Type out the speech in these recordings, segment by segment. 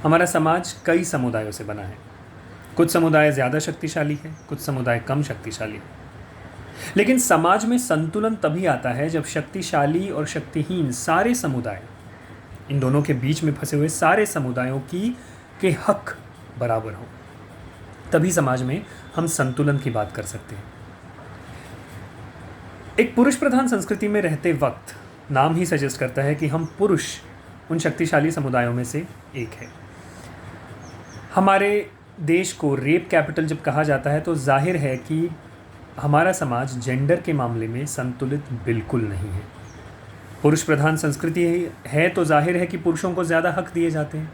हमारा समाज कई समुदायों से बना है। कुछ समुदाय ज़्यादा शक्तिशाली हैं, कुछ समुदाय कम शक्तिशाली हैं। लेकिन समाज में संतुलन तभी आता है जब शक्तिशाली और शक्तिहीन सारे समुदाय, इन दोनों के बीच में फंसे हुए सारे समुदायों की के हक बराबर हो। तभी समाज में हम संतुलन की बात कर सकते हैं। एक पुरुष प्रधान संस्कृति में रहते वक्त नाम ही सजेस्ट करता है कि हम पुरुष उन शक्तिशाली समुदायों में से एक है। हमारे देश को रेप कैपिटल जब कहा जाता है तो जाहिर है कि हमारा समाज जेंडर के मामले में संतुलित बिल्कुल नहीं है। पुरुष प्रधान संस्कृति है तो जाहिर है कि पुरुषों को ज़्यादा हक दिए जाते हैं।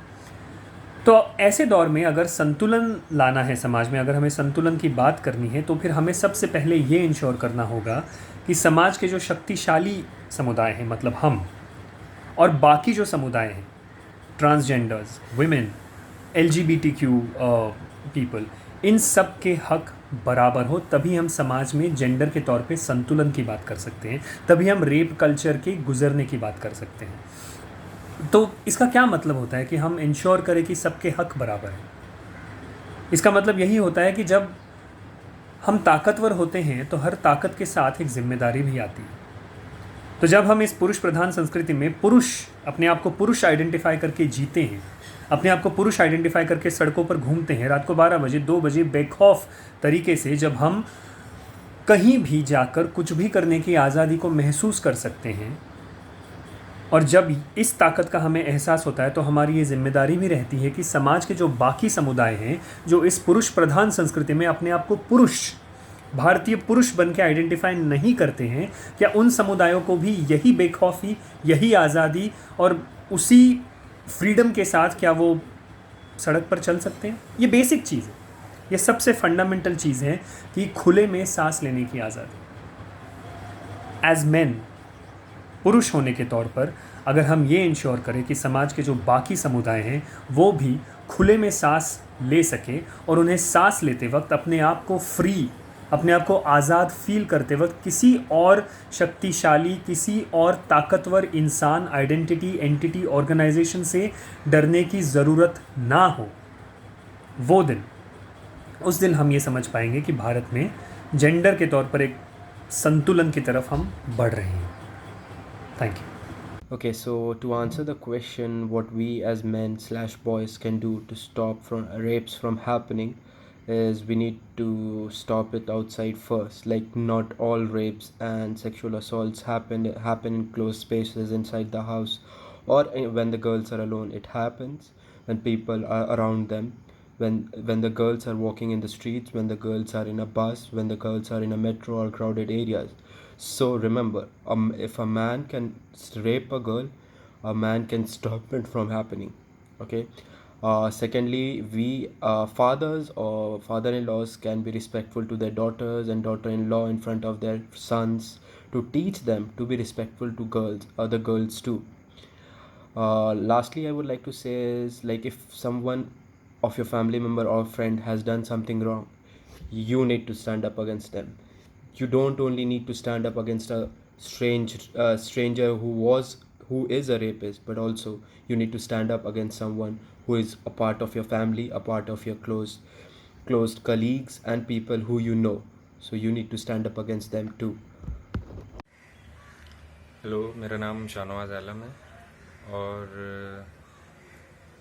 तो ऐसे दौर में अगर संतुलन लाना है समाज में, अगर हमें संतुलन की बात करनी है, तो फिर हमें सबसे पहले ये इंश्योर करना होगा कि समाज के जो शक्तिशाली समुदाय हैं, मतलब हम, और बाकी जो समुदाय हैं, ट्रांसजेंडर्स, वुमेन, LGBTQ पीपल, इन सब के हक बराबर हो। तभी हम समाज में जेंडर के तौर पे संतुलन की बात कर सकते हैं, तभी हम रेप कल्चर के गुजरने की बात कर सकते हैं। तो इसका क्या मतलब होता है कि हम इंश्योर करें कि सबके हक बराबर हैं? इसका मतलब यही होता है कि जब हम ताकतवर होते हैं तो हर ताकत के साथ एक जिम्मेदारी भी आती है। तो जब हम इस पुरुष प्रधान संस्कृति में पुरुष, अपने आप को पुरुष आइडेंटिफाई करके जीते हैं, अपने आप को पुरुष आइडेंटिफाई करके सड़कों पर घूमते हैं रात को 12 बजे 2 बजे बेखौफ तरीके से, जब हम कहीं भी जाकर कुछ भी करने की आज़ादी को महसूस कर सकते हैं, और जब इस ताकत का हमें एहसास होता है, तो हमारी ये जिम्मेदारी भी रहती है कि समाज के जो बाकी समुदाय हैं जो इस पुरुष प्रधान संस्कृति में अपने आप को पुरुष, भारतीय पुरुष बन के आइडेंटिफाई नहीं करते हैं, क्या उन समुदायों को भी यही बेखौफी, यही आज़ादी और उसी फ्रीडम के साथ क्या वो सड़क पर चल सकते हैं? ये बेसिक चीज़ है, ये सबसे फंडामेंटल चीज़ है कि खुले में सांस लेने की आज़ादी। एज मैन, पुरुष होने के तौर पर अगर हम ये इंश्योर करें कि समाज के जो बाकी समुदाय हैं वो भी खुले में सांस ले सके, और उन्हें सांस लेते वक्त अपने आप को फ्री, अपने आप को आज़ाद फील करते वक्त किसी और शक्तिशाली, किसी और ताकतवर इंसान, आइडेंटिटी, एंटिटी, ऑर्गेनाइजेशन से डरने की ज़रूरत ना हो, वो दिन, उस दिन हम ये समझ पाएंगे कि भारत में जेंडर के तौर पर एक संतुलन की तरफ हम बढ़ रहे हैं। Thank you. Okay, so to answer the question, what we as men slash boys can do to stop from rapes from happening is we need to stop it outside first. Like, not all rapes and sexual assaults happen in closed spaces inside the house, or when the girls are alone. It happens when people are around them, when the girls are walking in the streets, when the girls are in a bus, when the girls are in a metro or crowded areas. So remember, if a man can rape a girl, a man can stop it from happening. Okay. Secondly, we fathers or father-in-laws can be respectful to their daughters and daughter-in-law in front of their sons, to teach them to be respectful to girls, other girls too. Lastly, I would like to say is, like, if someone of your family member or friend has done something wrong, you need to stand up against them. You don't only need to stand up against a stranger who is a rapist, but also you need to stand up against someone who is a part of your family, a part of your closed colleagues and people who you know. So you need to stand up against them too. Hello, मेरा नाम शाहनवाज आलम है, और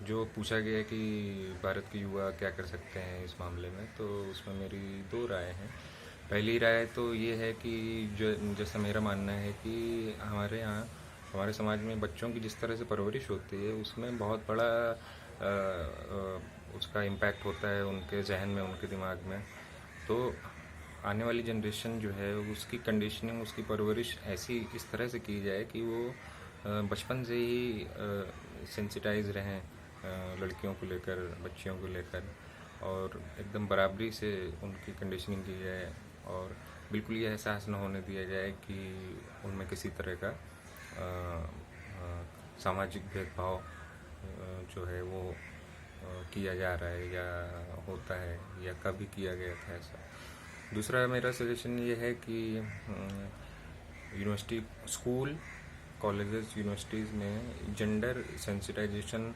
जो पूछा गया है कि भारत के युवा क्या कर सकते हैं इस मामले में, तो उसमें मेरी दो राय हैं। पहली राय तो ये है कि जो जैसा मेरा मानना है कि हमारे यहाँ, हमारे समाज में बच्चों की जिस तरह से परवरिश होती है, उसमें बहुत बड़ा उसका इम्पैक्ट होता है उनके जहन में, उनके दिमाग में। तो आने वाली जनरेशन जो है उसकी कंडीशनिंग, उसकी परवरिश ऐसी इस तरह से की जाए कि वो बचपन से ही सेंसिटाइज रहें लड़कियों को लेकर, बच्चियों को लेकर, और एकदम बराबरी से उनकी कंडीशनिंग की जाए, और बिल्कुल ये एहसास न होने दिया जाए कि उनमें किसी तरह का सामाजिक भेदभाव जो है वो किया जा रहा है या होता है या कभी किया गया था ऐसा। दूसरा मेरा सजेशन ये है कि यूनिवर्सिटी, स्कूल, कॉलेजेस, यूनिवर्सिटीज़ में जेंडर सेंसिटाइजेशन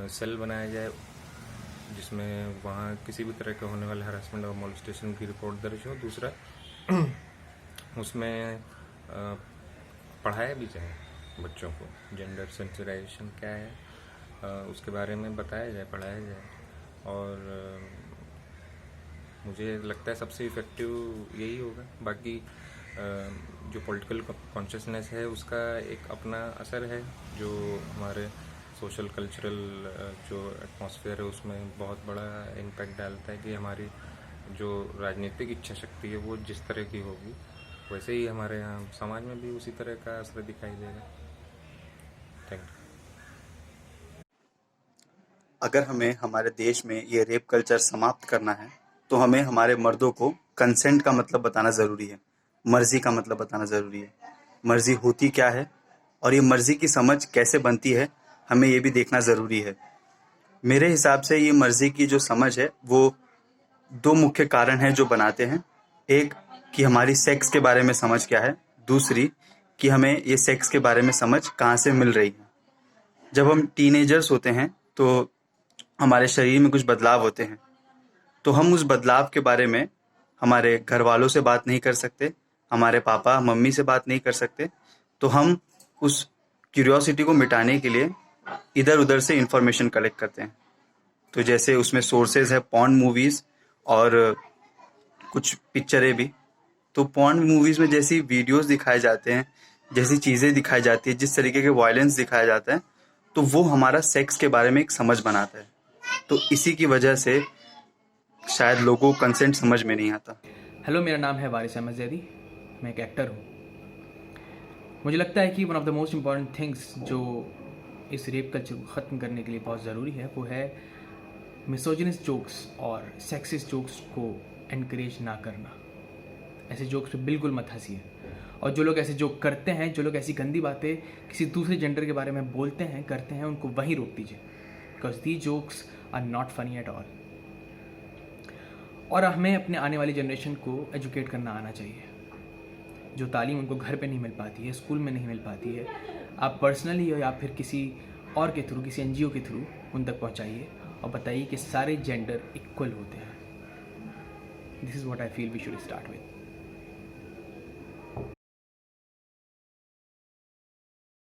सेल बनाया जाए जिसमें वहाँ किसी भी तरह के होने वाले हरासमेंट और मोलेस्टेशन की रिपोर्ट दर्ज हो। दूसरा उसमें पढ़ाया भी जाए बच्चों को, जेंडर सेंसिटाइजेशन क्या है उसके बारे में बताया जाए, पढ़ाया जाए। और मुझे लगता है सबसे इफ़ेक्टिव यही होगा। बाकी जो पॉलिटिकल कॉन्शियसनेस है उसका एक अपना असर है, जो हमारे सोशल कल्चरल जो एटमॉस्फेयर है उसमें बहुत बड़ा इम्पैक्ट डालता है कि हमारी जो राजनीतिक इच्छा शक्ति है वो जिस तरह की होगी वैसे ही हमारे यहाँ समाज में भी उसी तरह का असर दिखाई देगा। Thank you. अगर हमें हमारे देश में ये रेप कल्चर समाप्त करना है तो हमें हमारे मर्दों को कंसेंट का मतलब बताना ज़रूरी है, मर्जी का मतलब बताना ज़रूरी है। मर्जी होती क्या है और ये मर्जी की समझ कैसे बनती है, हमें ये भी देखना ज़रूरी है। मेरे हिसाब से ये मर्जी की जो समझ है वो दो मुख्य कारण हैं जो बनाते हैं। एक कि हमारी सेक्स के बारे में समझ क्या है, दूसरी कि हमें ये सेक्स के बारे में समझ कहाँ से मिल रही है। जब हम टीनेजर्स होते हैं तो हमारे शरीर में कुछ बदलाव होते हैं, तो हम उस बदलाव के बारे में हमारे घर वालों से बात नहीं कर सकते, हमारे पापा मम्मी से बात नहीं कर सकते। तो हम उस क्यूरियोसिटी को मिटाने के लिए इधर उधर से इंफॉर्मेशन कलेक्ट करते हैं। तो जैसे उसमें सोर्सेज है पॉर्न मूवीज़ और कुछ पिक्चरें भी। तो पॉर्न मूवीज़ में जैसी वीडियोस दिखाए जाते हैं, जैसी चीज़ें दिखाई जाती है, जिस तरीके के वायलेंस दिखाया जाता है, तो वो हमारा सेक्स के बारे में एक समझ बनाता है। तो इसी की वजह से शायद लोगों को कंसेंट समझ में नहीं आता। हेलो, मेरा नाम है वारिस अहमद जैदी, मैं एक एक्टर हूँ। मुझे लगता है कि one of the most important things जो इस रेप कल्चर को ख़त्म करने के लिए बहुत ज़रूरी है वो है मिसोजिनिस्ट जोक्स और सेक्सिस्ट जोक्स को एनकरेज ना करना। ऐसे जोक्स पे बिल्कुल मत हंसिए, और जो लोग ऐसे जोक करते हैं, जो लोग ऐसी गंदी बातें किसी दूसरे जेंडर के बारे में बोलते हैं, करते हैं, उनको वहीं रोक दीजिए, because the jokes are not funny at all. और हमें अपने आने वाली जनरेशन को एजुकेट करना आना चाहिए। जो तालीम उनको घर पे नहीं मिल पाती है, स्कूल में नहीं मिल पाती है, आप पर्सनली हो या फिर किसी और के थ्रू, किसी NGO के थ्रू उन तक पहुंचाइए और बताइए कि सारे जेंडर इक्वल होते हैं। This is what I feel we should start with.